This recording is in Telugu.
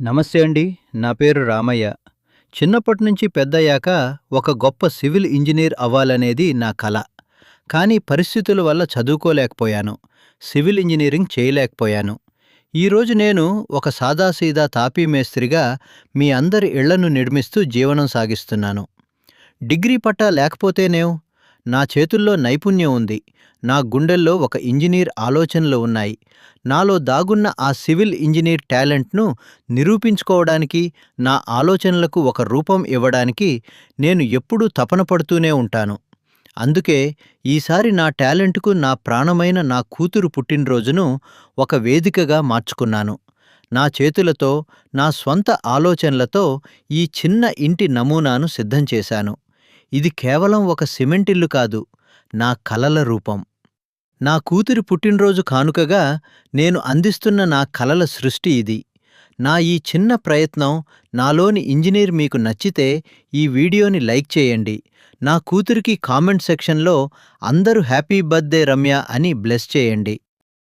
నమస్తే అండి. నా పేరు రామయ్య. చిన్నప్పటి నుంచి పెద్దయ్యాక ఒక గొప్ప సివిల్ ఇంజినీర్ అవ్వాలనేది నా కల. కానీ పరిస్థితుల వల్ల చదువుకోలేకపోయాను. సివిల్ ఇంజినీరింగ్ చేయలేకపోయాను. ఈరోజు నేను ఒక సాదాసీదా తాపీ మేస్త్రిగా మీ అందరి ఇళ్లను నిర్మిస్తూ జీవనం సాగిస్తున్నాను. డిగ్రీ పట్టా లేకపోతేనేం? నా చేతుల్లో నైపుణ్యం ఉంది. నా గుండెల్లో ఒక ఇంజినీర్ ఆలోచనలు ఉన్నాయి. నాలో దాగున్న ఆ సివిల్ ఇంజినీర్ టాలెంట్ను నిరూపించుకోవడానికి, నా ఆలోచనలకు ఒక రూపం ఇవ్వడానికి నేను ఎప్పుడూ తపన పడుతూనే ఉంటాను. అందుకే ఈసారి నా టాలెంట్కు నా ప్రాణమైన నా కూతురు పుట్టినరోజును ఒక వేదికగా మార్చుకున్నాను. నా చేతులతో, నా స్వంత ఆలోచనలతో ఈ చిన్న ఇంటి నమూనాను సిద్ధం చేశాను. ఇది కేవలం ఒక సిమెంటిల్లు కాదు, నా కలల రూపం. నా కూతురి పుట్టినరోజు కానుకగా నేను అందిస్తున్న నా కలల సృష్టి ఇది. నా ఈ చిన్న ప్రయత్నం, నాలోని ఇంజినీర్ మీకు నచ్చితే ఈ వీడియోని లైక్ చేయండి. నా కూతురికి కామెంట్ సెక్షన్లో అందరూ హ్యాపీ బర్త్డే రమ్య అని బ్లెస్ చేయండి.